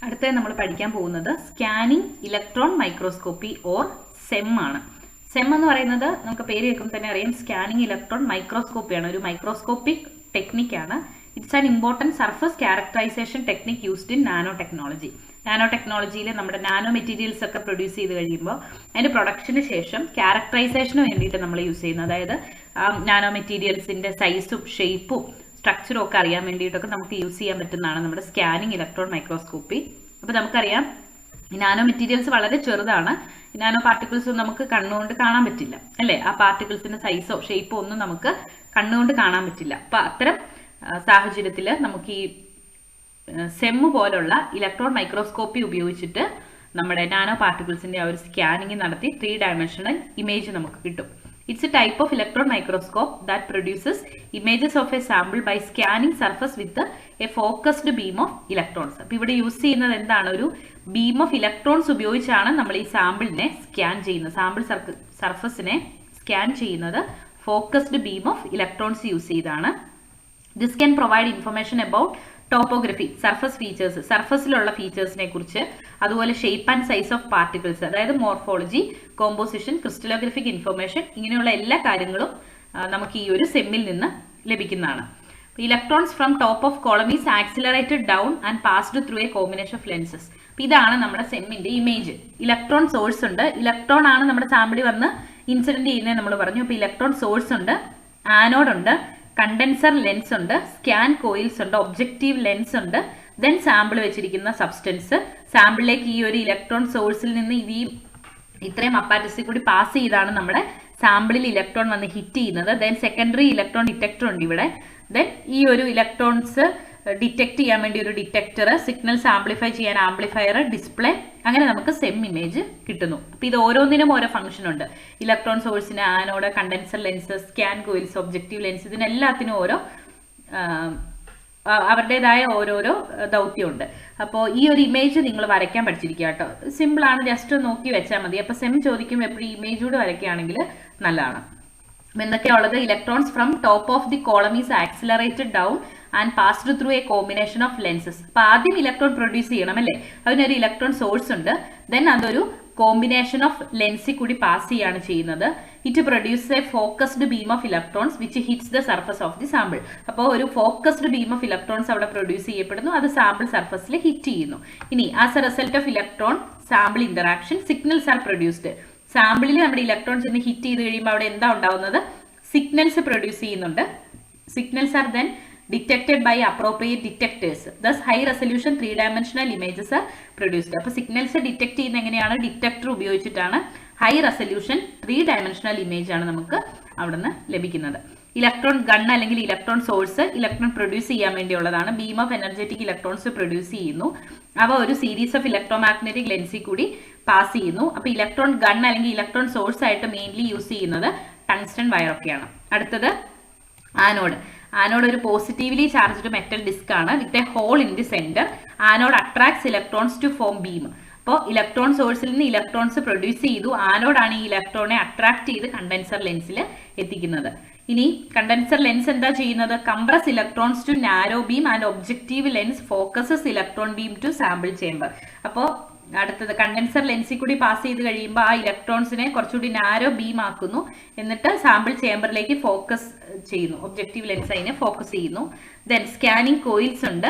അടുത്തത് നമ്മൾ പഠിക്കാൻ പോകുന്നത് scanning electron microscopy or sem ആണ്. സെം എന്ന് പറയുന്നത് നമുക്ക് പേര് കേൾക്കുമ്പോൾ തന്നെ അറിയാം, സ്കാനിങ് ഇലക്ട്രോൺ മൈക്രോസ്കോപ്പിയാണ്. ഒരു മൈക്രോസ്കോപ്പിക് ടെക്നിക്കാണ്. It's an important surface characterisation technique used in nanotechnology. നാനോ ടെക്നോളജിയിൽ നമ്മുടെ നാനോ മെറ്റീരിയൽസ് ഒക്കെ പ്രൊഡ്യൂസ് ചെയ്ത് കഴിയുമ്പോൾ അതിൻ്റെ പ്രൊഡക്ഷന് ശേഷം ക്യാരക്ടറൈസേഷന് വേണ്ടിയിട്ട് നമ്മൾ യൂസ് ചെയ്യുന്നത്, അതായത് നാനോ മെറ്റീരിയൽസിൻ്റെ സൈസും ഷേപ്പും സ്ട്രക്ചറും ഒക്കെ അറിയാൻ വേണ്ടിയിട്ടൊക്കെ നമുക്ക് യൂസ് ചെയ്യാൻ പറ്റുന്നതാണ് നമ്മുടെ സ്കാനിങ് ഇലക്ട്രോൺ മൈക്രോസ്കോപ്പി. അപ്പോൾ നമുക്കറിയാം ഈ നാനോ മെറ്റീരിയൽസ് വളരെ ചെറുതാണ്. ഈ നാനോ പാർട്ടിക്കിൾസ് നമുക്ക് കണ്ണുകൊണ്ട് കാണാൻ പറ്റില്ല, അല്ലേ? ആ പാർട്ടിക്കിൾസിൻ്റെ സൈസോ ഷേപ്പോ ഒന്നും നമുക്ക് കണ്ണുകൊണ്ട് കാണാൻ പറ്റില്ല. അപ്പോൾ അത്തരം സാഹചര്യത്തിൽ നമുക്ക് ഈ സെം പോലുള്ള ഇലക്ട്രോൺ മൈക്രോസ്കോപ്പി ഉപയോഗിച്ചിട്ട് നമ്മുടെ നാനോ പാർട്ടിക്കിൾസിൻ്റെ ആ ഒരു സ്കാനിങ് നടത്തി 3 ഡയമെൻഷണൽ ഇമേജ് നമുക്ക് കിട്ടും. It's a type of electron microscope that produces images of a sample by scanning surface with a focused beam of electrons. അപ്പോൾ ഇവിടെ യൂസ് ചെയ്യുന്നത് എന്താണ്? ഒരു ബീം ഓഫ് ഇലക്ട്രോൺസ് ഉപയോഗിച്ചാണ് നമ്മൾ ഈ സാമ്പിളിനെ സ്കാൻ ചെയ്യുന്നത്. സാമ്പിൾ സർഫസിനെ സ്കാൻ ചെയ്യുന്നത് focused beam of electrons use ചെയ്താണ്. This can provide information about topography, surface features, സർഫസിലുള്ള ഫീച്ചേഴ്സിനെ കുറിച്ച്, അതുപോലെ shape and size of particles, അതായത് മോർഫോളജി, കോമ്പോസിഷൻ, ക്രിസ്റ്റലോഗ്രഫിക് ഇൻഫർമേഷൻ, ഇങ്ങനെയുള്ള എല്ലാ കാര്യങ്ങളും നമുക്ക് ഈ ഒരു സെമ്മിൽ നിന്ന് ലഭിക്കുന്നതാണ്. Electrons from top of column is accelerated down and passed through a combination of lenses. ഇതാണ് നമ്മുടെ സെമ്മിന്റെ ഇമേജ്. ഇലക്ട്രോൺ സോഴ്സ് ഉണ്ട്. ഇലക്ട്രോൺ ആണ് നമ്മുടെ സാമ്പിളിൽ വന്ന് ഇൻസിഡന്റ് ചെയ്യുന്നത് നമ്മൾ പറഞ്ഞു. അപ്പോൾ ഇലക്ട്രോൺ സോഴ്സ് ഉണ്ട്, ആനോഡ് ഉണ്ട്, കണ്ടൻസർ ലെൻസ് ഉണ്ട്, സ്കാൻ കോയിൽസ് ഉണ്ട്, ഒബ്ജക്റ്റീവ് ലെൻസ് ഉണ്ട്, ദെൻ സാമ്പിൾ വെച്ചിരിക്കുന്ന സബ്സ്റ്റൻസ്. സാമ്പിളിലേക്ക് ഈ ഒരു ഇലക്ട്രോൺ സോഴ്സിൽ നിന്ന് ഇത്രയും അപ്പാരറ്റസിൽ കൂടി പാസ് ചെയ്താണ് നമ്മുടെ സാമ്പിളിൽ ഇലക്ട്രോൺ വന്ന് ഹിറ്റ് ചെയ്യുന്നത്. ദെൻ സെക്കൻഡറി ഇലക്ട്രോൺ ഡിറ്റക്ടർ ഉണ്ട് ഇവിടെ. ദെൻ ഈ ഒരു ഇലക്ട്രോൺസ് ഡിറ്റക്ട് ചെയ്യാൻ വേണ്ടി ഒരു ഡിറ്റക്ടർ, സിഗ്നൽസ് ആംപ്ലിഫൈ ചെയ്യാൻ ആംപ്ലിഫയർ, ഡിസ്പ്ലേ, അങ്ങനെ നമുക്ക് സെം ഇമേജ് കിട്ടുന്നു. അപ്പോൾ ഇത് ഓരോന്നിനും ഓരോ ഫംഗ്ഷൻ ഉണ്ട്. ഇലക്ട്രോൺ സോഴ്സിന് anode, condenser lens, scan coils, objective lens, ഇതിനെല്ലാത്തിനും ഓരോ അവരുടേതായ ഓരോരോ ദൗത്യമുണ്ട്. അപ്പോൾ ഈ ഒരു ഇമേജ് നിങ്ങൾ വരയ്ക്കാൻ പഠിച്ചിരിക്കുക കേട്ടോ. സിമ്പിളാണ്, ജസ്റ്റ് നോക്കി വെച്ചാൽ മതി. അപ്പോൾ സെം ചോദിക്കുമ്പോൾ എപ്പോഴും ഇമേജ് കൂടെ വരയ്ക്കുകയാണെങ്കിൽ നല്ലതാണ്. എന്തൊക്കെയുള്ളത്? Electrons from top of the column is accelerated down and passed through a combination of lenses. അപ്പോൾ ആദ്യം ഇലക്ട്രോൺ പ്രൊഡ്യൂസ് ചെയ്യണം, അല്ലേ? അതിനൊരു ഇലക്ട്രോൺ സോഴ്സ് ഉണ്ട്. ദെൻ അതൊരു കോമ്പിനേഷൻ ഓഫ് ലെൻസിൽ കൂടി പാസ് ചെയ്യാണ് ചെയ്യുന്നത്. It produce a focused beam of electrons which hits the surface of the sample. അപ്പോൾ ഒരു ഫോക്കസ്ഡ് ബീം ഓഫ് ഇലക്ട്രോൺസ് അവിടെ പ്രൊഡ്യൂസ് ചെയ്യപ്പെടുന്നു, അത് സാമ്പിൾ സർഫസിൽ ഹിറ്റ് ചെയ്യുന്നു. ഇനി as A result of electron sample interaction signals are produced. സാമ്പിളിൽ നമ്മുടെ ഇലക്ട്രോൺസ് ഇന്ന് ഹിറ്റ് ചെയ്ത് കഴിയുമ്പോൾ അവിടെ എന്താ ഉണ്ടാവുന്നത്? സിഗ്നൽസ് പ്രൊഡ്യൂസ് ചെയ്യുന്നുണ്ട്. Signals R then detected by appropriate detectors. Thus high resolution 3-dimensional images are produced. അപ്പോൾ സിഗ്നൽസ് ഡിറ്റക്ട് ചെയ്യുന്ന എങ്ങനെയാണ്? ഡിറ്റക്ടർ ഉപയോഗിച്ചിട്ടാണ്. ഹൈ റെസൊല്യൂഷൻ 3-dimensional ഇമേജ് ആണ് നമുക്ക് അവിടെ നിന്ന് ലഭിക്കുന്നത്. ഇലക്ട്രോൺ ഗൺ അല്ലെങ്കിൽ ഇലക്ട്രോൺ സോഴ്സ് ഇലക്ട്രോൺ പ്രൊഡ്യൂസ് ചെയ്യാൻ വേണ്ടിയുള്ളതാണ്. Beam of energetic electrons produce ചെയ്യുന്നു. അവ ഒരു സീരീസ് ഓഫ് ഇലക്ട്രോമാഗ്നറ്റിക് ലെൻസിൽ കൂടി പാസ് ചെയ്യുന്നു. അപ്പോൾ ഇലക്ട്രോൺ ഗൺ അല്ലെങ്കിൽ ഇലക്ട്രോൺ സോഴ്സ് ആയിട്ട് മെയിൻലി യൂസ് ചെയ്യുന്നത് ടങ്സ്റ്റൺ വയർ ഒക്കെയാണ്. അടുത്തത് ആനോഡ്. ആനോഡ് ഒരു പോസിറ്റീവ്ലി ചാർജ്ഡ് മെറ്റൽ ഡിസ്ക് ആണ് with a hole in the centre. Anode attracts electrons to form beam. അപ്പോൾ ഇലക്ട്രോൺ സോഴ്സിൽ നിന്ന് ഇലക്ട്രോൺസ് പ്രൊഡ്യൂസ് ചെയ്തു. ആനോഡാണ് ഈ ഇലക്ട്രോണെ അട്രാക്ട് ചെയ്ത് കണ്ടൻസർ ലെൻസിൽ എത്തിക്കുന്നത്. ഇനി കണ്ടൻസർ ലെൻസ് എന്താ ചെയ്യുന്നത്? Compress electrons to narrow beam and objective lens focuses electron beam to sample chamber. അപ്പോൾ അടുത്തത് കണ്ടൻസർ ലെൻസിൽ കൂടി പാസ് ചെയ്ത് കഴിയുമ്പോൾ ആ ഇലക്ട്രോൺസിനെ കുറച്ചുകൂടി നാരോ ബീം ആക്കുന്നു. എന്നിട്ട് സാമ്പിൾ ചേംബറിലേക്ക് ഫോക്കസ് ചെയ്യുന്നു. ഒബ്ജക്റ്റീവ് ലെൻസ് അതിനെ ഫോക്കസ് ചെയ്യുന്നു. ദെൻ സ്കാനിങ് കോയിൽസ് ഉണ്ട്.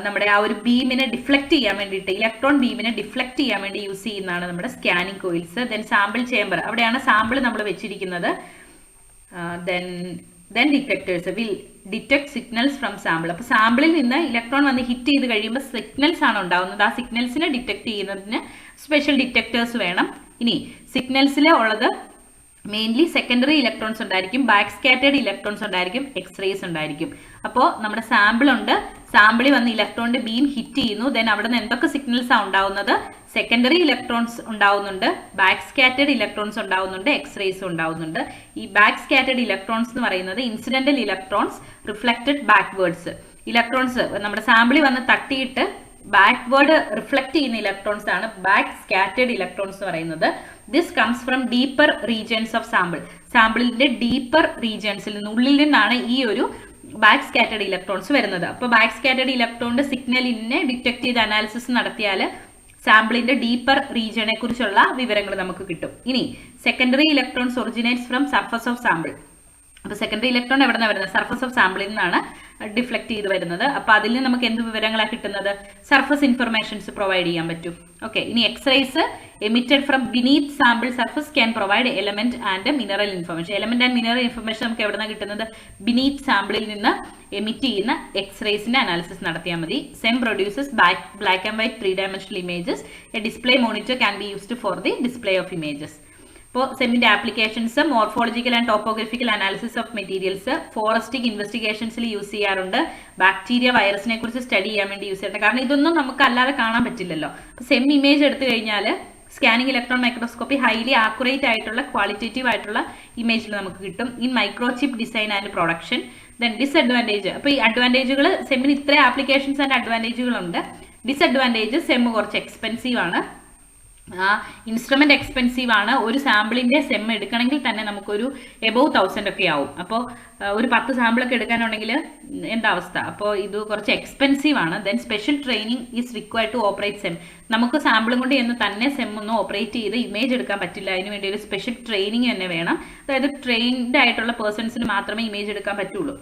നമ്മുടെ ആ ഒരു ബീമിനെ ഡിഫ്ലക്ട് ചെയ്യാൻ വേണ്ടിയിട്ട്, ഇലക്ട്രോൺ ബീമിനെ ഡിഫ്ലക്ട് ചെയ്യാൻ വേണ്ടി യൂസ് ചെയ്യുന്നതാണ് നമ്മുടെ scanning coils. Then sample chamber, അവിടെയാണ് സാമ്പിൾ നമ്മൾ വെച്ചിരിക്കുന്നത്. Then detectors will detect signals from sample. അപ്പോൾ സാമ്പിളിൽ നിന്ന് ഇലക്ട്രോൺ വന്ന് ഹിറ്റ് ചെയ്ത് കഴിയുമ്പോൾ സിഗ്നൽസ് ആണ് ഉണ്ടാകുന്നത്. ആ സിഗ്നൽസിനെ ഡിറ്റക്ട് ചെയ്യുന്നതിന് സ്പെഷ്യൽ ഡിറ്റക്ടേഴ്സ് വേണം. ഇനി സിഗ്നൽസിൽ ഉള്ളത് മെയിൻലി സെക്കൻഡറി ഇലക്ട്രോൺസ് ഉണ്ടായിരിക്കും, ബാക്ക് സ്കാറ്റേർഡ് ഇലക്ട്രോൺസ് ഉണ്ടായിരിക്കും, എക്സ്റേസ് ഉണ്ടായിരിക്കും. അപ്പോൾ നമ്മുടെ സാമ്പിൾ ഉണ്ട്. സാമ്പിളിൽ വന്ന് ഇലക്ട്രോണിന്റെ ബീം ഹിറ്റ് ചെയ്യുന്നു. ദെൻ അവിടെ നിന്ന് എന്തൊക്കെ സിഗ്നൽസ് ആണ് ഉണ്ടാവുന്നത്? സെക്കൻഡറി ഇലക്ട്രോൺസ് ഉണ്ടാവുന്നുണ്ട്, ബാക്ക് സ്കാറ്റേർഡ് ഇലക്ട്രോൺസ് ഉണ്ടാവുന്നുണ്ട്, എക്സ്റേസ് ഉണ്ടാവുന്നുണ്ട്. ഈ ബാക്ക് സ്കാറ്റേർഡ് ഇലക്ട്രോൺസ് എന്ന് പറയുന്നത് incidental electrons reflected backwards. Electrons നമ്മുടെ സാമ്പിളിൽ വന്ന് തട്ടിയിട്ട് ബാക്ക്വേർഡ് റിഫ്ലക്ട് ചെയ്യുന്ന ഇലക്ട്രോൺസ് ആണ് ബാക്ക് സ്കാറ്റേർഡ് ഇലക്ട്രോൺസ് എന്ന് പറയുന്നത്. This comes from deeper regions of sample. സാമ്പിളിന്റെ ഡീപ്പർ റീജിയൻസിൽ നിന്ന്, ഉള്ളിൽ നിന്നാണ് ഈ ഒരു ബാക്ക് സ്കാറ്റേർഡ് ഇലക്ട്രോൺസ് വരുന്നത്. അപ്പോൾ ബാക്ക് സ്കാറ്റേർഡ് ഇലക്ട്രോണിന്റെ സിഗ്നലിനെ ഡിറ്റക്ട് ചെയ്ത് അനാലിസിസ് നടത്തിയാൽ സാമ്പിളിന്റെ ഡീപ്പർ റീജിയനെ കുറിച്ചുള്ള വിവരങ്ങൾ നമുക്ക് കിട്ടും. ഇനി secondary electrons originates from surface of sample. അപ്പോൾ സെക്കൻഡറി ഇലക്ട്രോൺ എവിടെ നിന്നാണ് വരുന്നത്? സർഫസ് ഓഫ് സാമ്പിളിൽ നിന്നാണ് ഡിഫ്ലക്ട് ചെയ്ത് വരുന്നത്. അപ്പോൾ അതിൽ നിന്ന് നമുക്ക് എന്ത് വിവരങ്ങളാണ് കിട്ടുന്നത്? സർഫസ് ഇൻഫർമേഷൻസ് പ്രൊവൈഡ് ചെയ്യാൻ പറ്റും. ഓക്കെ, ഇനി X-rays emitted from beneath sample surface can provide element and mineral information. Element and mineral information നമുക്ക് എവിടെ നിന്നാണ് കിട്ടുന്നത്? ബിനീത്ത് സാമ്പിളിൽ നിന്ന് എമിറ്റ് ചെയ്യുന്ന എക്സ്റേസിന്റെ അനാലിസിസ് നടത്തിയാൽ മതി. Sem produces black and white 3-dimensional images. A display monitor can be used for the display of images. അപ്പോൾ സെമ്മിന്റെ applications morphological and topographical analysis of materials, forensic ഇൻവെസ്റ്റിഗേഷൻസിൽ യൂസ് ചെയ്യാറുണ്ട്. ബാക്ടീരിയ വൈറസിനെ കുറിച്ച് സ്റ്റഡി ചെയ്യാൻ വേണ്ടി യൂസ് ചെയ്യുന്നുണ്ട്. കാരണം ഇതൊന്നും നമുക്ക് അല്ലാതെ കാണാൻ പറ്റില്ലല്ലോ. അപ്പോൾ സെം ഇമേജ് എടുത്തു കഴിഞ്ഞാൽ scanning electron microscopy highly accurate ആയിട്ടുള്ള ക്വാളിറ്റേറ്റീവ് ആയിട്ടുള്ള ഇമേജിൽ നമുക്ക് കിട്ടും. In microchip design and production. Then disadvantage. അപ്പോൾ ഈ അഡ്വാൻറ്റേജുകൾ സെമ്മിന് ഇത്രയും ആപ്ലിക്കേഷൻസ് ആൻഡ് അഡ്വാൻറ്റേജുകളുണ്ട്. ഡിസ്അഡ്വാൻറ്റേജ് സെമ്മ് കുറച്ച് എക്സ്പെൻസീവ് ആണ്. ഇൻസ്ട്രുമെന്റ് എക്സ്പെൻസീവ് ആണ്. ഒരു സാമ്പിളിന്റെ സെം എടുക്കണമെങ്കിൽ തന്നെ നമുക്കൊരു എബോവ് 1000 ഒക്കെ ആവും. അപ്പോൾ ഒരു 10 സാമ്പിളൊക്കെ എടുക്കാനുണ്ടെങ്കിൽ എന്താ അവസ്ഥ? അപ്പോൾ ഇത് കുറച്ച് എക്സ്പെൻസീവ് ആണ്. Then special training is required to operate SEM. നമുക്ക് സാമ്പിളും കൊണ്ട് എന്ന് തന്നെ സെം ഒന്നും ഓപ്പറേറ്റ് ചെയ്ത് ഇമേജ് എടുക്കാൻ പറ്റില്ല. അതിന് വേണ്ടി ഒരു സ്പെഷ്യൽ ട്രെയിനിങ് തന്നെ വേണം. അതായത് ട്രെയിൻഡ് ആയിട്ടുള്ള പേഴ്സൺസിന് മാത്രമേ ഇമേജ് എടുക്കാൻ പറ്റുള്ളൂ.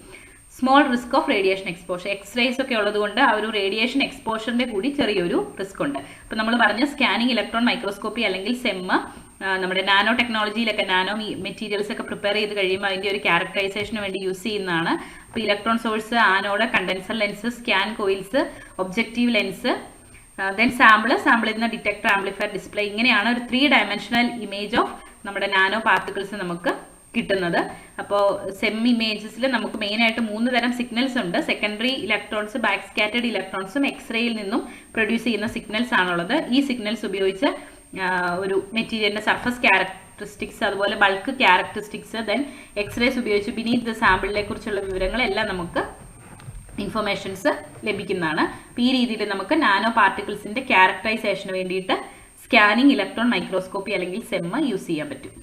Small risk of radiation exposure. X-rays ഒക്കെ ഉള്ളതുകൊണ്ട് ആ ഒരു റേഡിയേഷൻ എക്സ്പോഷറിന്റെ കൂടി ചെറിയൊരു റിസ്ക് ഉണ്ട്. അപ്പോൾ നമ്മൾ പറഞ്ഞ സ്കാനിങ് ഇലക്ട്രോൺ മൈക്രോസ്കോപ്പി അല്ലെങ്കിൽ സെമ്മ് നമ്മുടെ നാനോ ടെക്നോളജിയിലൊക്കെ നാനോ മെറ്റീരിയൽസ് ഒക്കെ പ്രിപ്പയർ ചെയ്ത് കഴിയുമ്പോൾ അതിൻ്റെ ഒരു ക്യാരക്ടറൈസേഷന് വേണ്ടി യൂസ് ചെയ്യുന്നതാണ്. അപ്പോൾ electron source, anode, condenser lens, scan coils, objective lens, then സാമ്പിളിൽ നിന്ന് ഡിറ്റക്ടർ, ആംപ്ലിഫയർ, ഡിസ്പ്ലേ. ഇങ്ങനെയാണ് ഒരു 3-dimensional ഇമേജ് ഓഫ് നമ്മുടെ നാനോ പാർട്ടിക്കിൾസ് നമുക്ക് കിട്ടുന്നത്. അപ്പോൾ സെം ഇമേജസിൽ നമുക്ക് മെയിനായിട്ട് 3 തരം സിഗ്നൽസ് ഉണ്ട്. സെക്കൻഡറി ഇലക്ട്രോൺസ്, ബാക്ക് സ്കാറ്റേർഡ് ഇലക്ട്രോൺസും എക്സ്റേയിൽ നിന്നും പ്രൊഡ്യൂസ് ചെയ്യുന്ന സിഗ്നൽസ് ആണുള്ളത്. ഈ സിഗ്നൽസ് ഉപയോഗിച്ച് ഒരു മെറ്റീരിയലിന്റെ സർഫസ് ക്യാരക്ടറിസ്റ്റിക്സ്, അതുപോലെ ബൾക്ക് ക്യാരക്ടറിസ്റ്റിക്സ്, ദെൻ എക്സ്റേസ് ഉപയോഗിച്ച് ബിനീത്ത് സാമ്പിളിനെ കുറിച്ചുള്ള വിവരങ്ങളെല്ലാം നമുക്ക് ഇൻഫർമേഷൻസ് ലഭിക്കുന്നതാണ്. ഈ രീതിയിൽ നമുക്ക് നാനോ പാർട്ടിക്കിൾസിന്റെ ക്യാരക്ടറൈസേഷന് വേണ്ടിയിട്ട് സ്കാനിങ് ഇലക്ട്രോൺ മൈക്രോസ്കോപ്പി അല്ലെങ്കിൽ സെമ്മ് യൂസ് ചെയ്യാൻ പറ്റും.